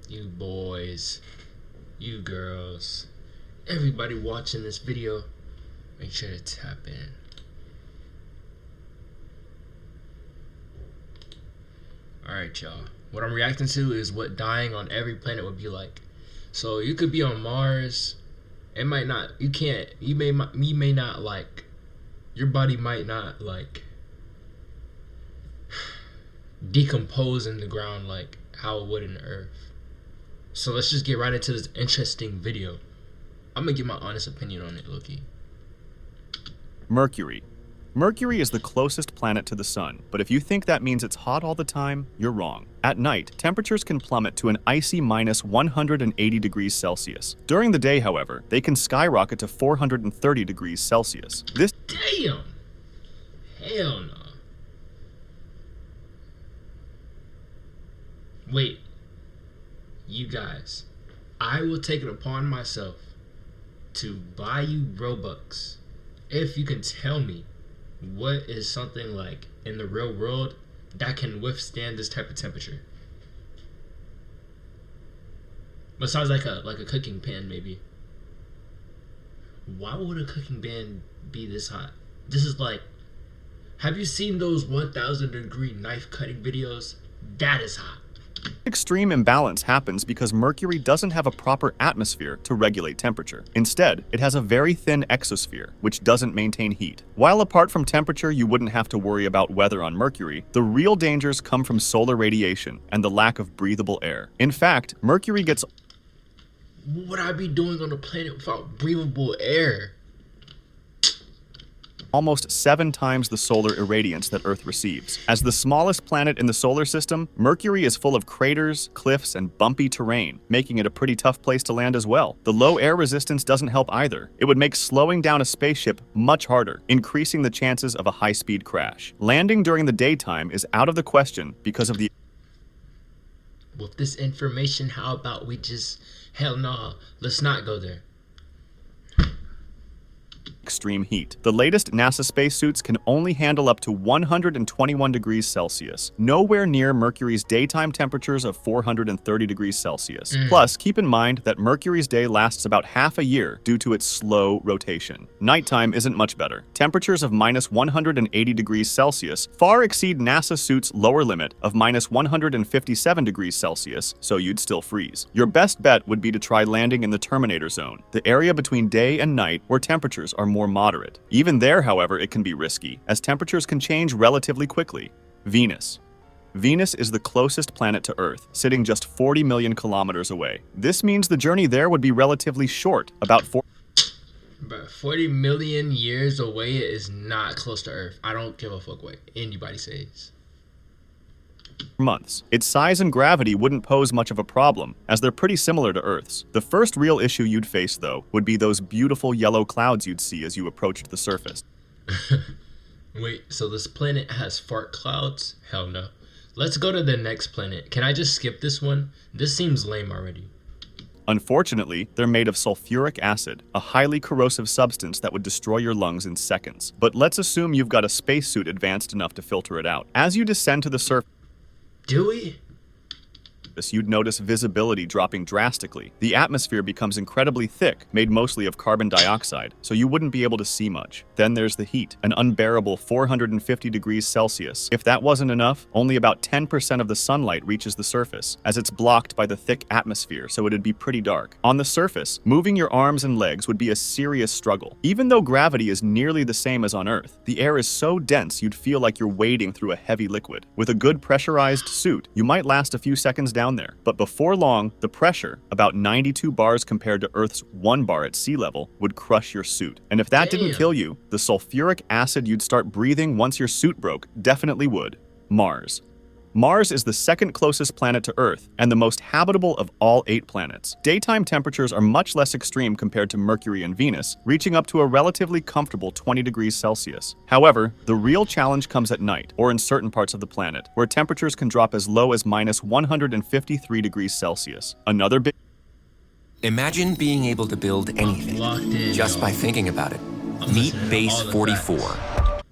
You boys, you girls, everybody watching this video, make sure to tap in. Alright, y'all. What I'm reacting to is what dying on every planet would be like. So you could be on Mars. It might not. You can't. You may not like. Your body might not like decompose in the ground like how it would in the Earth. So let's just get right into this interesting video. I'm gonna give my honest opinion on it, Loki. Mercury. Mercury is the closest planet to the sun, but if you think that means it's hot all the time, you're wrong. At night, temperatures can plummet to an icy minus 180 degrees Celsius. During the day, however, they can skyrocket to 430 degrees Celsius. Damn! Hell no. Wait. You guys, I will take it upon myself to buy you Robux if you can tell me what is something like in the real world that can withstand this type of temperature. Besides like a cooking pan, maybe. Why would a cooking pan be this hot? This is like, have you seen those 1,000 degree knife cutting videos? That is hot. Extreme imbalance happens because Mercury doesn't have a proper atmosphere to regulate temperature. Instead, it has a very thin exosphere, which doesn't maintain heat. While apart from temperature you wouldn't have to worry about weather on Mercury, the real dangers come from solar radiation and the lack of breathable air. In fact, Mercury gets... What would I be doing on a planet without breathable air? almost 7 times the solar irradiance that Earth receives. As the smallest planet in the solar system, Mercury is full of craters, cliffs, and bumpy terrain, making it a pretty tough place to land as well. The low air resistance doesn't help either. It would make slowing down a spaceship much harder, increasing the chances of a high-speed crash. Landing during the daytime is out of the question because of the... With this information, how about we just... Hell no, let's not go there. Extreme heat. The latest NASA spacesuits can only handle up to 121 degrees Celsius, nowhere near Mercury's daytime temperatures of 430 degrees Celsius. Plus, keep in mind that Mercury's day lasts about half a year due to its slow rotation. Nighttime isn't much better. Temperatures of minus 180 degrees Celsius far exceed NASA suits' lower limit of minus 157 degrees Celsius, so you'd still freeze. Your best bet would be to try landing in the Terminator zone, the area between day and night where temperatures are more moderate. Even there, however, it can be risky, as temperatures can change relatively quickly. Venus. Venus is the closest planet to Earth, sitting just 40 million kilometers away. This means the journey there would be relatively short, about 40 million years away is not close to Earth. I don't give a fuck what anybody says. months. Its size and gravity wouldn't pose much of a problem, as they're pretty similar to Earth's. The first real issue you'd face, though, would be those beautiful yellow clouds you'd see as you approached the surface. Wait, so this planet has fart clouds? Hell no. Let's go to the next planet. Can I just skip this one? This seems lame already. Unfortunately, they're made of sulfuric acid, a highly corrosive substance that would destroy your lungs in seconds. But let's assume you've got a spacesuit advanced enough to filter it out. As you descend to the surface, Do we? you'd notice visibility dropping drastically. The atmosphere becomes incredibly thick, made mostly of carbon dioxide, so you wouldn't be able to see much. Then there's the heat, an unbearable 450 degrees Celsius. If that wasn't enough, only about 10% of the sunlight reaches the surface, as it's blocked by the thick atmosphere, so it'd be pretty dark. On the surface, moving your arms and legs would be a serious struggle. Even though gravity is nearly the same as on Earth, the air is so dense you'd feel like you're wading through a heavy liquid. With a good pressurized suit, you might last a few seconds down there, but before long, the pressure, about 92 bars compared to Earth's 1 bar at sea level, would crush your suit. And if that didn't kill you, the sulfuric acid you'd start breathing once your suit broke definitely would. Mars. Mars is the second closest planet to Earth and the most habitable of all 8 planets. Daytime temperatures are much less extreme compared to Mercury and Venus, reaching up to a relatively comfortable 20 degrees Celsius. However, the real challenge comes at night, or in certain parts of the planet, where temperatures can drop as low as minus 153 degrees Celsius. Another big... Imagine being able to build anything just by thinking about it. Meet Base 44.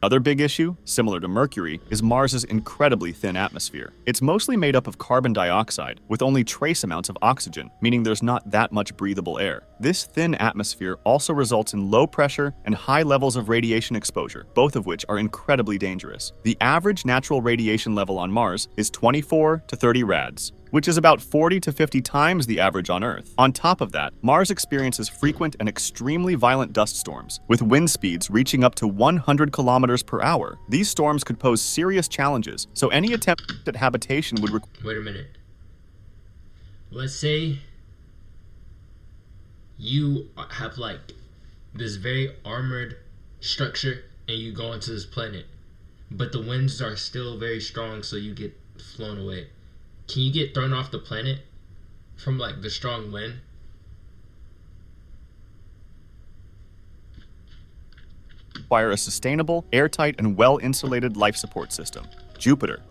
Another big issue, similar to Mercury, is Mars's incredibly thin atmosphere. It's mostly made up of carbon dioxide, with only trace amounts of oxygen, meaning there's not that much breathable air. This thin atmosphere also results in low pressure and high levels of radiation exposure, both of which are incredibly dangerous. The average natural radiation level on Mars is 24 to 30 rads, which is about 40 to 50 times the average on Earth. On top of that, Mars experiences frequent and extremely violent dust storms, with wind speeds reaching up to 100 kilometers per hour. These storms could pose serious challenges, so any attempt at habitation would require... Wait a minute. Let's say you have like this very armored structure and you go into this planet, but the winds are still very strong, so you get flown away. Can you get thrown off the planet from like the strong wind? Require a sustainable, airtight, and well-insulated life support system. Jupiter.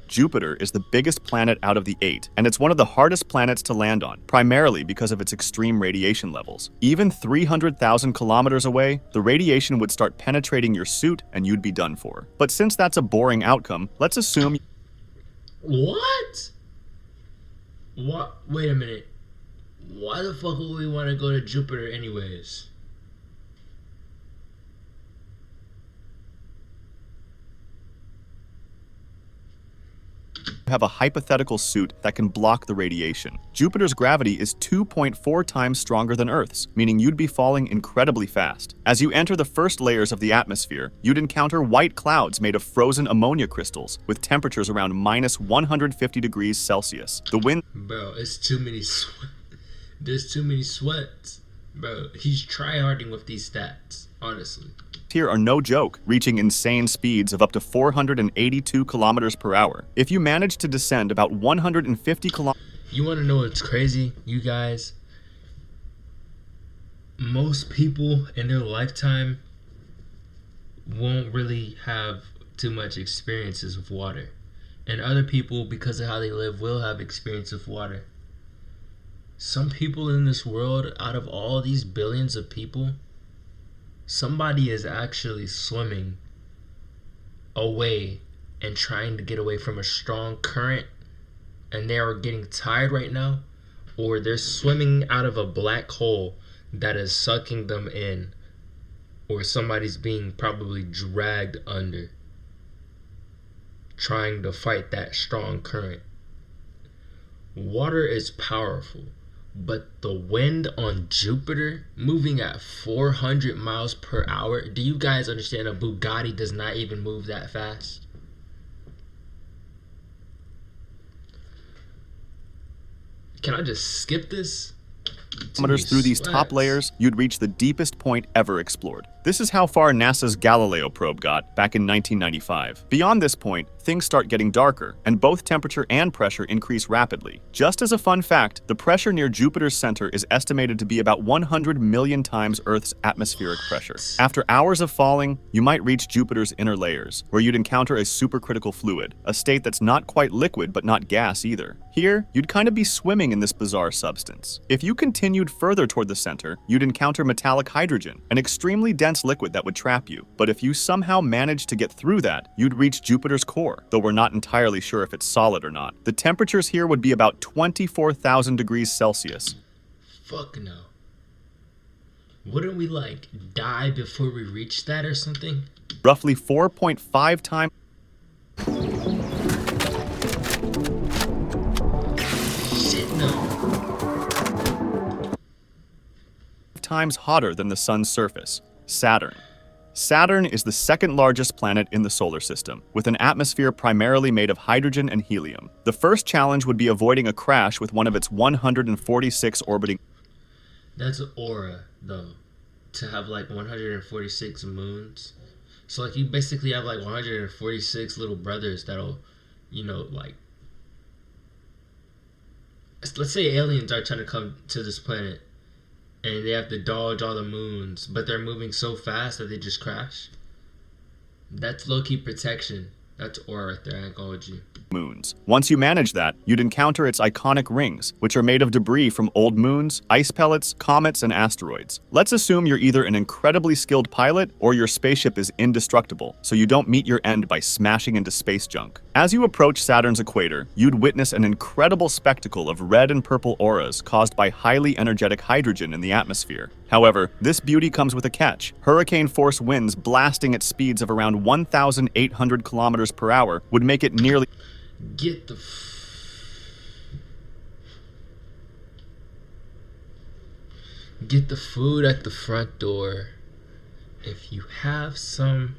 Jupiter is the biggest planet out of the 8, and it's one of the hardest planets to land on, primarily because of its extreme radiation levels. Even 300,000 kilometers away, the radiation would start penetrating your suit and you'd be done for. But since that's a boring outcome, let's assume... What? What? Wait a minute. Why the fuck would we want to go to Jupiter anyways? Have a hypothetical suit that can block the radiation. Jupiter's gravity is 2.4 times stronger than Earth's, meaning you'd be falling incredibly fast. As you enter the first layers of the atmosphere, you'd encounter white clouds made of frozen ammonia crystals with temperatures around minus 150 degrees Celsius. The wind... Bro, it's too many There's too many sweats. Bro, he's tryharding with these stats, honestly. Here are no joke, reaching insane speeds of up to 482 kilometers per hour. If you manage to descend about 150 kilometers... You want to know what's crazy, you guys? Most people in their lifetime won't really have too much experiences with water. And other people, because of how they live, will have experience with water. Some people in this world, out of all these billions of people, somebody is actually swimming away and trying to get away from a strong current, and they are getting tired right now, or they're swimming out of a black hole that is sucking them in, or somebody's being probably dragged under, trying to fight that strong current. Water is powerful. But the wind on Jupiter moving at 400 miles per hour, do you guys understand a Bugatti does not even move that fast? Can I just skip this? Kilometers through these top layers, you'd reach the deepest point ever explored. This is how far NASA's Galileo probe got back in 1995. Beyond this point, things start getting darker, and both temperature and pressure increase rapidly. Just as a fun fact, the pressure near Jupiter's center is estimated to be about 100 million times Earth's atmospheric pressure. After hours of falling, you might reach Jupiter's inner layers, where you'd encounter a supercritical fluid, a state that's not quite liquid but not gas either. Here, you'd kind of be swimming in this bizarre substance. If you continued further toward the center, you'd encounter metallic hydrogen, an extremely dense liquid that would trap you. But if you somehow managed to get through that, you'd reach Jupiter's core, though we're not entirely sure if it's solid or not. The temperatures here would be about 24,000 degrees Celsius. Fuck no. Wouldn't we like die before we reach that or something? Roughly 4.5 times... times hotter than the sun's surface. Saturn. Saturn is the second largest planet in the solar system, with an atmosphere primarily made of hydrogen and helium. The first challenge would be avoiding a crash with one of its 146 orbiting... That's an aura, though, to have like 146 moons. So like you basically have like 146 little brothers that'll, you know, like... Let's say aliens are trying to come to this planet, and they have to dodge all the moons, but they're moving so fast that they just crash. That's low-key protection That's aura right there, I ain't gonna hold you. Moons. Once you manage that, you'd encounter its iconic rings, which are made of debris from old moons, ice pellets, comets, and asteroids. Let's assume you're either an incredibly skilled pilot or your spaceship is indestructible, so you don't meet your end by smashing into space junk. As you approach Saturn's equator, you'd witness an incredible spectacle of red and purple auras caused by highly energetic hydrogen in the atmosphere. However, this beauty comes with a catch. Hurricane-force winds blasting at speeds of around 1,800 kilometers per hour would make it nearly Get the food at the front door. If you have some,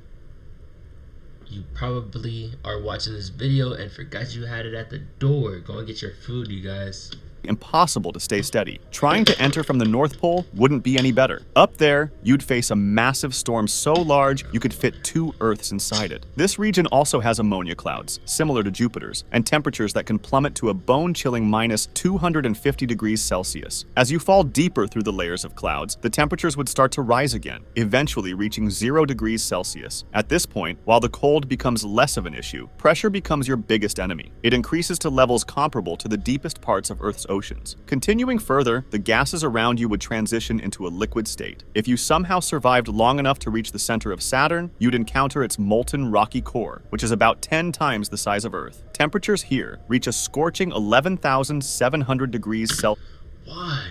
you probably are watching this video and forgot you had it at the door. Go and get your food, you guys. impossible to stay steady. Trying to enter from the North Pole wouldn't be any better. Up there, you'd face a massive storm so large you could fit 2 Earths inside it. This region also has ammonia clouds, similar to Jupiter's, and temperatures that can plummet to a bone-chilling minus 250 degrees Celsius. As you fall deeper through the layers of clouds, the temperatures would start to rise again, eventually reaching 0 degrees Celsius. At this point, while the cold becomes less of an issue, pressure becomes your biggest enemy. It increases to levels comparable to the deepest parts of Earth's oceans. Continuing further, the gases around you would transition into a liquid state. If you somehow survived long enough to reach the center of Saturn, you'd encounter its molten rocky core, which is about 10 times the size of Earth. Temperatures here reach a scorching 11,700 degrees Celsius. Why?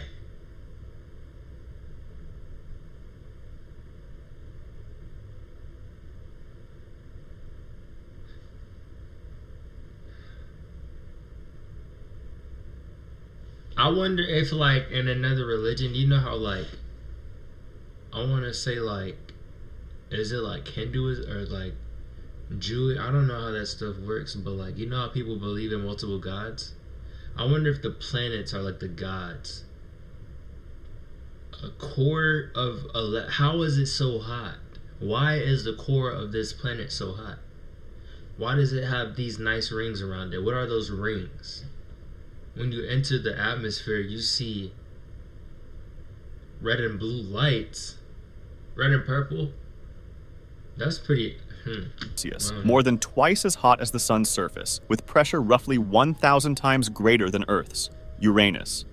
I wonder if, like, in another religion, you know how, like, I want to say, like, is it like Hinduism or like Jewish? I don't know how that stuff works, but, like, you know how people believe in multiple gods? I wonder if the planets are like the gods. A core of how is it so hot? Why is the core of this planet so hot? Why does it have these nice rings around it? What are those rings? When you enter the atmosphere, you see red and blue lights. Red and purple? That's pretty... More than twice as hot as the sun's surface, with pressure roughly 1,000 times greater than Earth's. Uranus.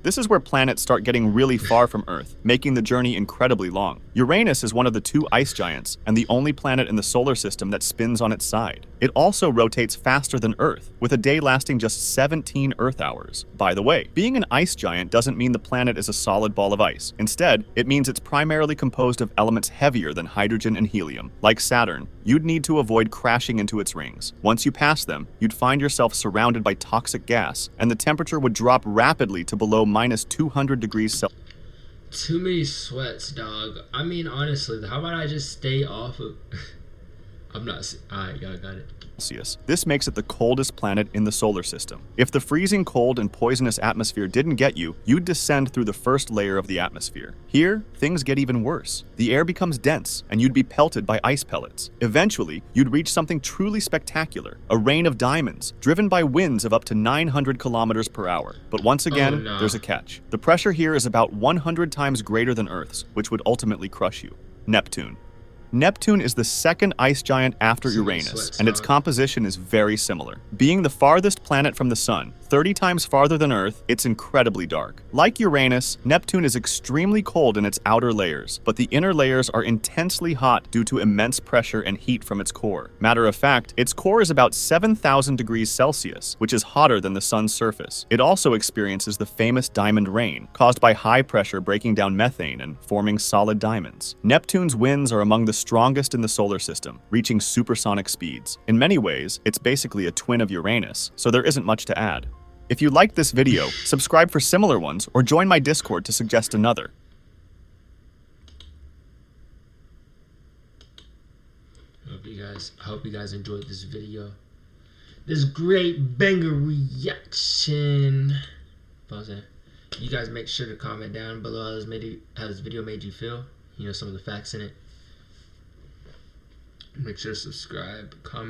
This is where planets start getting really far from Earth, making the journey incredibly long. Uranus is one of the 2 ice giants and the only planet in the solar system that spins on its side. It also rotates faster than Earth, with a day lasting just 17 Earth hours. By the way, being an ice giant doesn't mean the planet is a solid ball of ice. Instead, it means it's primarily composed of elements heavier than hydrogen and helium. Like Saturn, you'd need to avoid crashing into its rings. Once you pass them, you'd find yourself surrounded by toxic gas, and the temperature would drop rapidly to below minus 200 degrees Celsius. Too many sweats, dog. I mean, honestly, how about I just stay off of... I'm not... Alright, y'all got it. This makes it the coldest planet in the solar system. If the freezing cold and poisonous atmosphere didn't get you, you'd descend through the first layer of the atmosphere. Here, things get even worse. The air becomes dense, and you'd be pelted by ice pellets. Eventually, you'd reach something truly spectacular, a rain of diamonds, driven by winds of up to 900 kilometers per hour. But once again, there's a catch. The pressure here is about 100 times greater than Earth's, which would ultimately crush you. Neptune. Neptune is the second ice giant after Uranus, and its composition is very similar. Being the farthest planet from the Sun, 30 times farther than Earth, it's incredibly dark. Like Uranus, Neptune is extremely cold in its outer layers, but the inner layers are intensely hot due to immense pressure and heat from its core. Matter of fact, its core is about 7,000 degrees Celsius, which is hotter than the Sun's surface. It also experiences the famous diamond rain, caused by high pressure breaking down methane and forming solid diamonds. Neptune's winds are among the strongest in the solar system, reaching supersonic speeds. In many ways, it's basically a twin of Uranus, so there isn't much to add. If you liked this video, subscribe for similar ones or join my Discord to suggest another. I hope you guys enjoyed this video. This great banger reaction. You guys make sure to comment down below how this video made you feel. You know, some of the facts in it. Make sure to subscribe, comment.